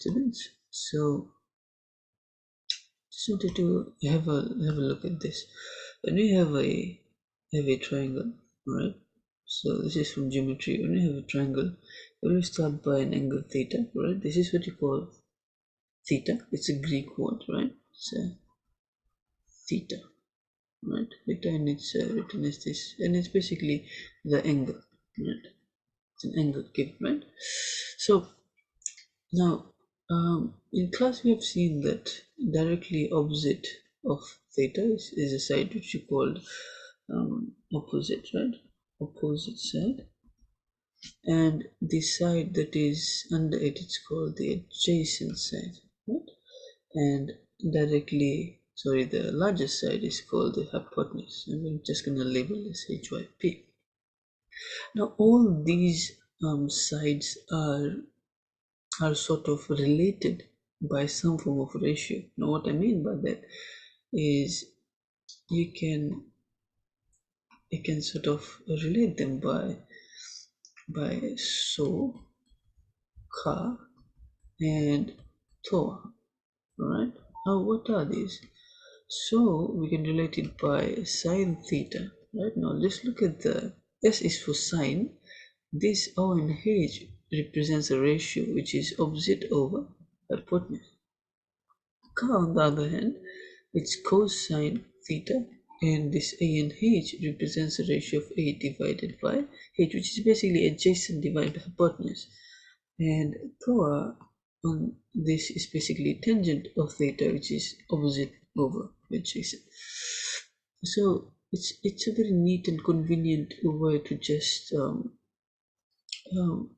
students. So just wanted to have a look at this. When we have a triangle, right? So this is from geometry. When we have a triangle, we will start by an angle theta, right? This is what you call theta. It's a Greek word, right? It's a theta, right? Theta, and it's written as this, and it's basically the angle, right? It's an angle given, right? So now, in class we have seen that directly opposite of theta is a side which you called opposite, right? Opposite side, and the side that is under it is called the adjacent side, right? And directly, sorry, the largest side is called the hypotenuse, and we're just gonna label this HYP. Now, all these sides are sort of related by some form of ratio. Now, what I mean by that is you can sort of relate them by so, ka, and toa. Right? Now, what are these? So we can relate it by sine theta. Right? Now let's look at the S is for sine. This O and H represents a ratio which is opposite over hypotenuse. Ka, on the other hand, it's cosine theta, and this A and H represents a ratio of A divided by H, which is basically adjacent divided by hypotenuse. And toa on this is basically tangent of theta, which is opposite over adjacent. So it's a very neat and convenient way to just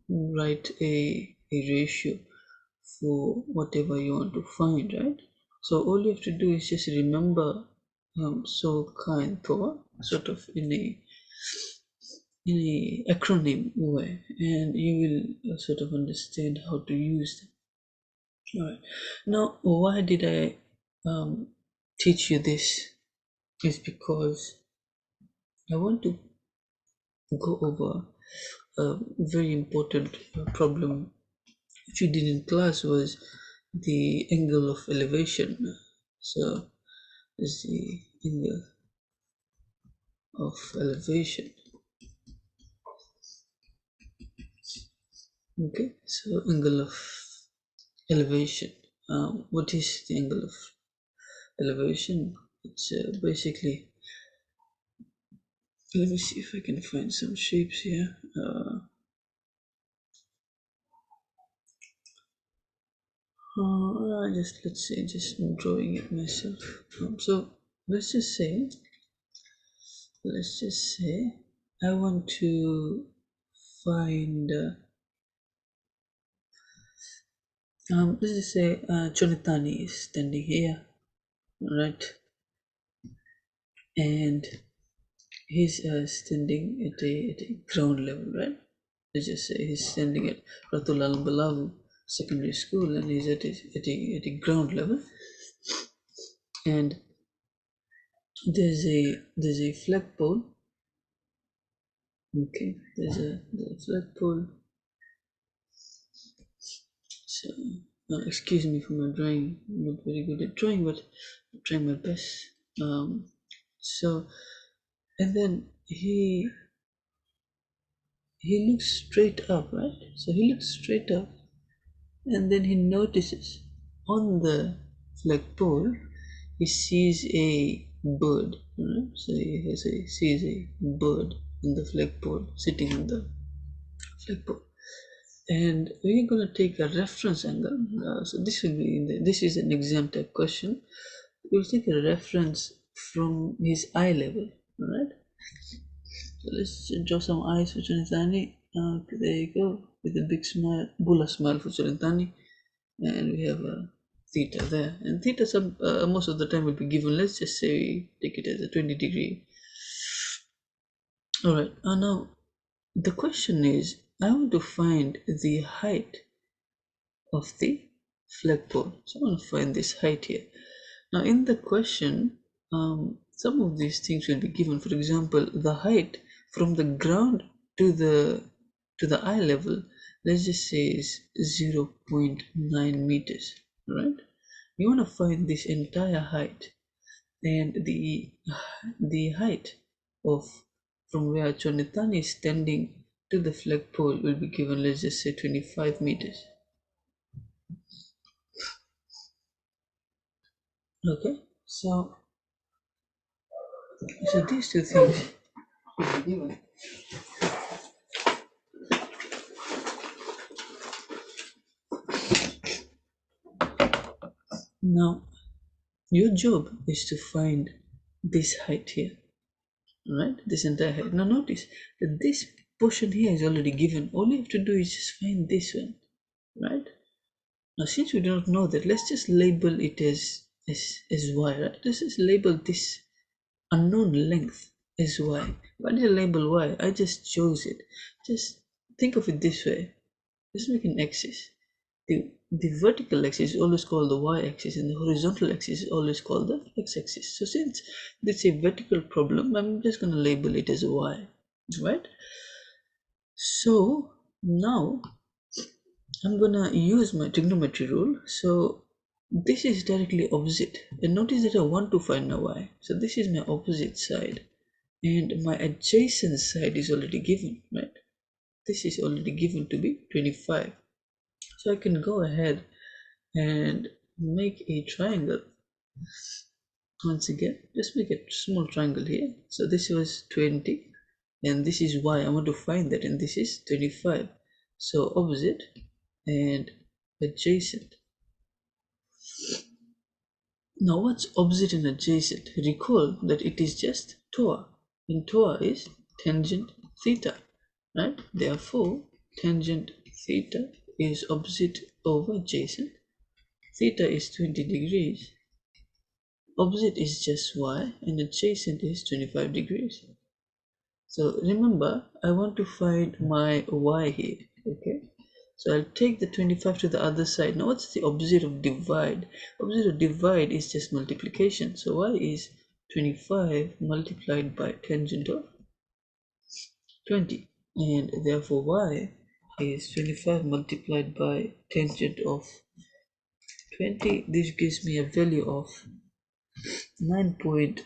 write a ratio for whatever you want to find, right? So all you have to do is just remember so ka and toa sort of in a acronym way, and you will sort of understand how to use them. All right. Now, why did I teach you this? Is because I want to go over a very important problem which we did in class, was the angle of elevation. So is the angle of elevation. Okay, so angle of elevation. What is the angle of elevation? It's basically, let me see if I can find some shapes here. Let's say, just drawing it myself. So let's just say I want to find let's just say Chonitani is standing here, right? And he's standing at a ground level, right? Let's just say he's standing at Ratul Alam Balavu Secondary School, and he's at a ground level, and there's a flagpole. Okay, there's a flagpole. So excuse me for my drawing. I'm not very good at drawing, but I'm trying my best. So, and then he looks straight up, right? So he looks straight up, and then he notices on the flagpole he sees a bird, right? So he sees a bird on the flagpole, sitting on the flagpole, and we're going to take a reference angle. So this will be this is an exam type question. We'll take a reference from his eye level, right? So let's draw some eyes for Chalintani. Okay, there you go, with a big smile, bulla smile for Chalintani, and we have a theta there. And theta most of the time will be given. Let's just say we take it as a 20-degree. All right. Now the question is, I want to find the height of the flagpole. So I want to find this height here. Now in the question, some of these things will be given. For example, the height from the ground to the eye level let's just say is 0.9 meters, right? You want to find this entire height, and the height of from where Chonitani is standing to the flagpole will be given, let's just say 25 meters. Okay, so these two things will be given. Now your job is to find this height here, right? This entire height. Now notice that this portion here is already given. All you have to do is just find this one, right? Now since we do not know that, let's just label it as y, right? Let's just label this unknown length as y. Why did I label y? I just chose it. Just think of it this way. Let's make an axis. The vertical axis is always called the y-axis, and the horizontal axis is always called the x-axis. So since it's a vertical problem, I'm just going to label it as a y, right? So now I'm going to use my trigonometry rule. So this is directly opposite, and notice that I want to find my y. So this is my opposite side, and my adjacent side is already given, right? This is already given to be 25. So I can go ahead and make a triangle. Once again, just make a small triangle here. So this was 20, and this is y. I want to find that, and this is 25. So opposite and adjacent. Now what's opposite and adjacent? Recall that it is just TOA, and TOA is tangent theta, right? Therefore tangent theta is opposite over adjacent. Theta is 20 degrees. Opposite is just y, and adjacent is 25 degrees. So remember, I want to find my y here, okay? So I'll take the 25 to the other side. Now what's the opposite of divide? Opposite of divide is just multiplication. So y is 25 multiplied by tangent of 20. And therefore y is 25 multiplied by tangent of 20. This gives me a value of 9.1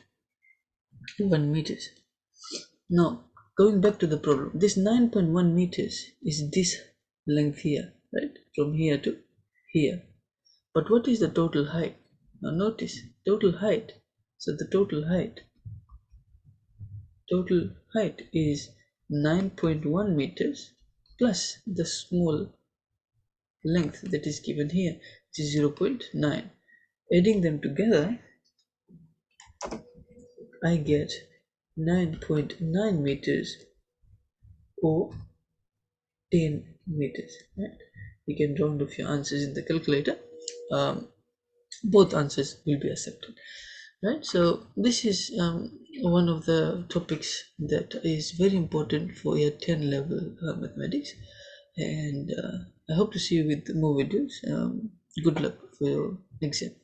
meters. Now, going back to the problem, this 9.1 meters is this length here, right? From here to here. But what is the total height? Now notice, total height. So the total height is 9.1 meters plus the small length that is given here, which is 0.9. Adding them together, I get 9.9 meters or 10 meters, right? You can round off your answers in the calculator. Both answers will be accepted, right? So this is one of the topics that is very important for your 10 level mathematics, and I hope to see you with more videos. Good luck for your exam.